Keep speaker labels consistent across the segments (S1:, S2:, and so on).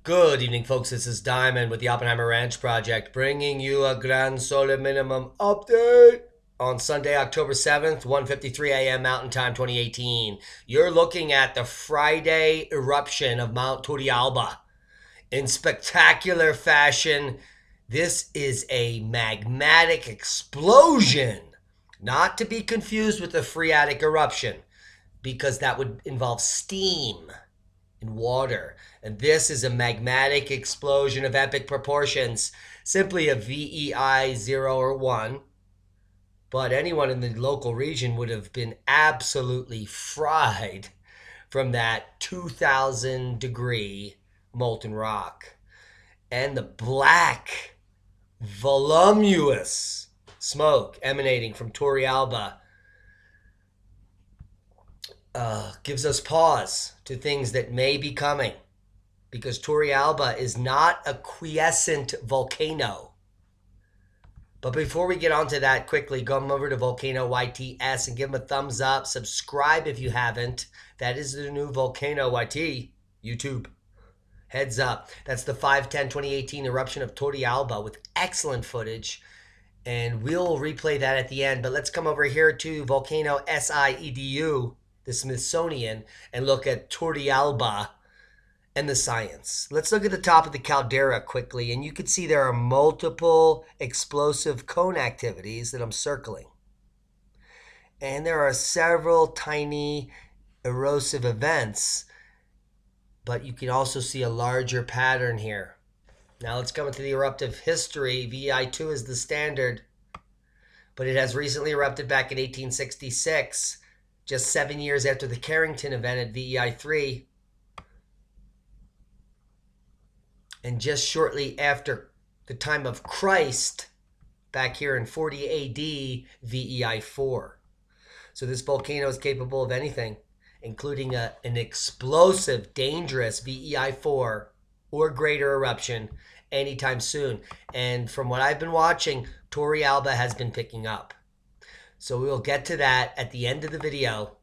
S1: Good evening, folks. This is Diamond with the Oppenheimer Ranch Project, bringing you a Grand Sole Minimum update on Sunday, October 7th, 1:53 a.m. Mountain Time 2018. You're looking at the Friday eruption of Mount Torrealba. In spectacular fashion, this is a magmatic explosion, not to be confused with a phreatic eruption, because that would involve steam and water. And this is a magmatic explosion of epic proportions, simply a VEI 0 or 1. But anyone in the local region would have been absolutely fried from that 2,000 degree molten rock. And the black, voluminous smoke emanating from Torrealba gives us pause to things that may be coming, because Torrealba is not a quiescent volcano. But before we get onto that, quickly come over to Volcano YTS and give them a thumbs up. Subscribe if you haven't. That is the new Volcano YT YouTube. Heads up. That's the 5/10/2018 eruption of Torrealba with excellent footage. And we'll replay that at the end. But let's come over here to Volcano SIEDU, the Smithsonian, and look at Torrealba and the science. Let's look at the top of the caldera quickly, and you can see there are multiple explosive cone activities that I'm circling. And there are several tiny erosive events, but you can also see a larger pattern here. Now let's come into the eruptive history. VEI2 is the standard, but it has recently erupted back in 1866, just 7 years after the Carrington event at VEI3. And just shortly after the time of Christ, back here in 40 AD, VEI4. So this volcano is capable of anything, including an explosive, dangerous VEI4 or greater eruption anytime soon. And from what I've been watching, Torrealba has been picking up. So we will get to that at the end of the video.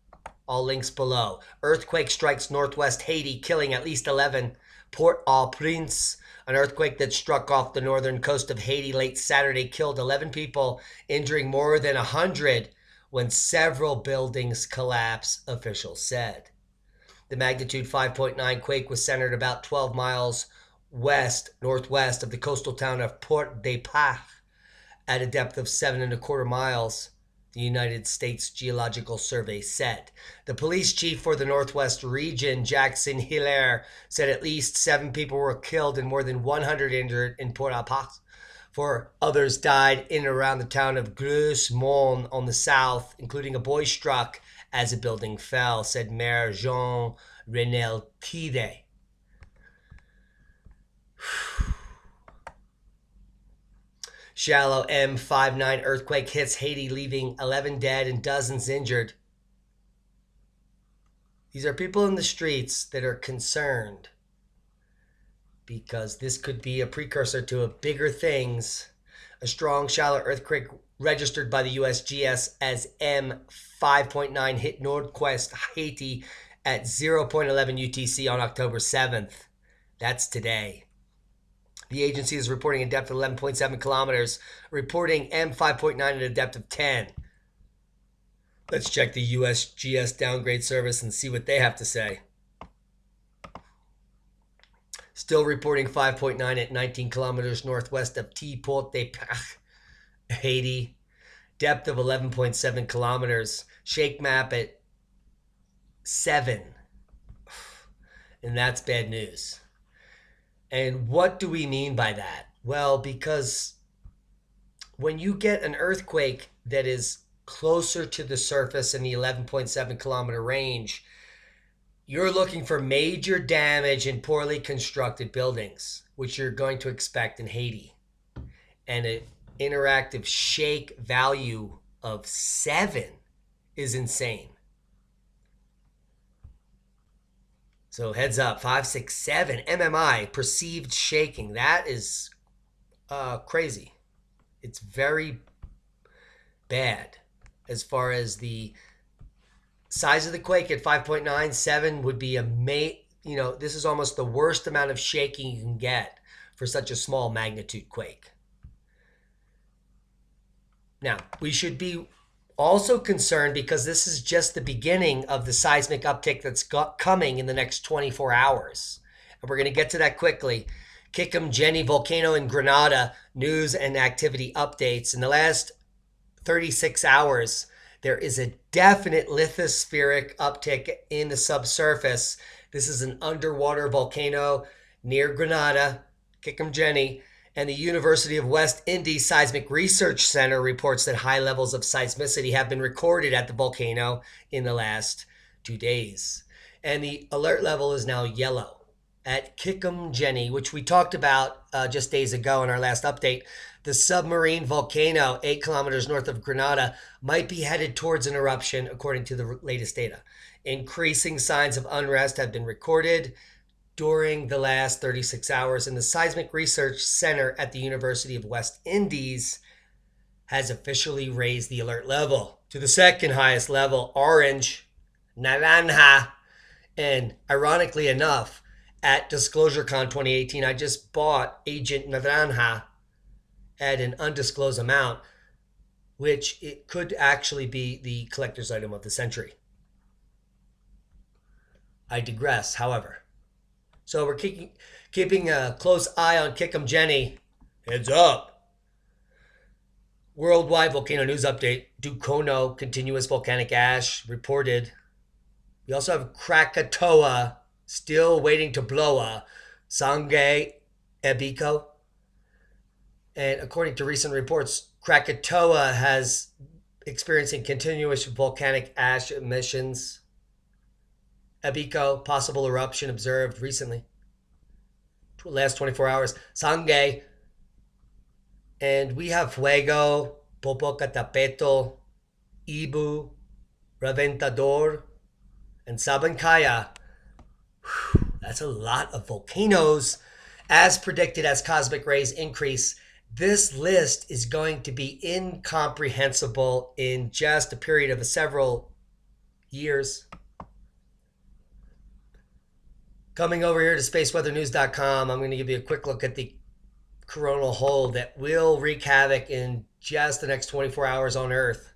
S1: All links below. Earthquake strikes northwest Haiti, killing at least 11. Port-au-Prince, an earthquake that struck off the northern coast of Haiti late Saturday, killed 11 people, injuring more than 100 when several buildings collapsed, officials said. The magnitude 5.9 quake was centered about 12 miles northwest of the coastal town of Port-de-Paix at a depth of 7.25 miles. The United States Geological Survey said. The police chief for the Northwest region, Jackson Hilaire, said at least 7 people were killed and more than 100 injured in Port-au-Prince. 4 others died in and around the town of Gros-Mon on the south, including a boy struck as a building fell, said Mayor Jean-Renel Tide. Shallow M59 earthquake hits Haiti, leaving 11 dead and dozens injured. These are people in the streets that are concerned because this could be a precursor to bigger things. A strong shallow earthquake registered by the USGS as M5.9 hit northwest Haiti at 0.11 UTC on October 7th. That's today. The agency is reporting a depth of 11.7 kilometers, reporting M5.9 at a depth of 10. Let's check the USGS downgrade service and see what they have to say. Still reporting 5.9 at 19 kilometers northwest of Port-de-Paix, Haiti. Depth of 11.7 kilometers. Shake map at 7. And that's bad news. And what do we mean by that? Well, because when you get an earthquake that is closer to the surface in the 11.7 kilometer range, you're looking for major damage in poorly constructed buildings, which you're going to expect in Haiti. And an interactive shake value of 7 is insane. So heads up, 5, 6, 7 MMI, perceived shaking. That is crazy. It's very bad as far as the size of the quake at 5.9. 7 would be this is almost the worst amount of shaking you can get for such a small magnitude quake. Now, we should be also concerned because this is just the beginning of the seismic uptick that's coming in the next 24 hours. And we're going to get to that quickly. Kikum volcano in Grenada, news and activity updates. In the last 36 hours, there is a definite lithospheric uptick in the subsurface. This is an underwater volcano near Grenada, Kikum, and the University of West Indies Seismic Research Center reports that high levels of seismicity have been recorded at the volcano in the last 2 days. And the alert level is now yellow at Kikum, which we talked about just days ago in our last update. The submarine volcano 8 kilometers north of Grenada might be headed towards an eruption, according to the latest data. Increasing signs of unrest have been recorded during the last 36 hours, and the Seismic Research Center at the University of West Indies has officially raised the alert level to the second highest level, orange, naranja. And ironically enough, at DisclosureCon 2018, I just bought Agent Naranja at an undisclosed amount, which it could actually be the collector's item of the century. I digress, however. So we're keeping a close eye on Kikum. Heads up. Worldwide volcano news update. Dukono, continuous volcanic ash reported. We also have Krakatoa, still waiting to blow up. Sangay, Ebiko. And according to recent reports, Krakatoa has experiencing continuous volcanic ash emissions. Ebiko, possible eruption observed recently. Last 24 hours. Sangay. And we have Fuego, Popocatépetl, Ibu, Reventador, and Sabancaya. That's a lot of volcanoes. As predicted, as cosmic rays increase, this list is going to be incomprehensible in just a period of several years. Coming over here to spaceweathernews.com, I'm going to give you a quick look at the coronal hole that will wreak havoc in just the next 24 hours on Earth.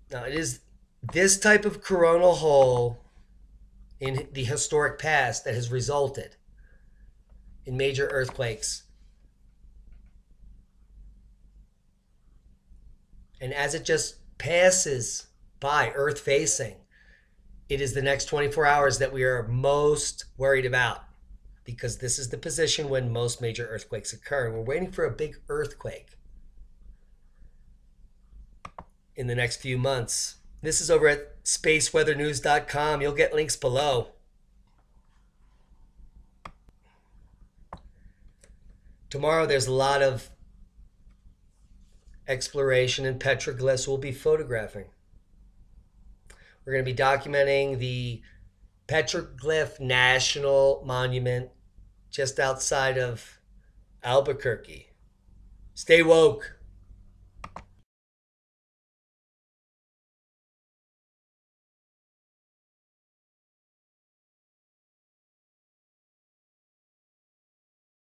S1: Now, it is this type of coronal hole in the historic past that has resulted in major earthquakes. And as it just passes by Earth facing, it is the next 24 hours that we are most worried about, because this is the position when most major earthquakes occur. We're waiting for a big earthquake in the next few months. This is over at spaceweathernews.com. You'll get links below. Tomorrow there's a lot of exploration and petroglyphs we'll be photographing. We're going to be documenting the Petroglyph National Monument just outside of Albuquerque. Stay woke.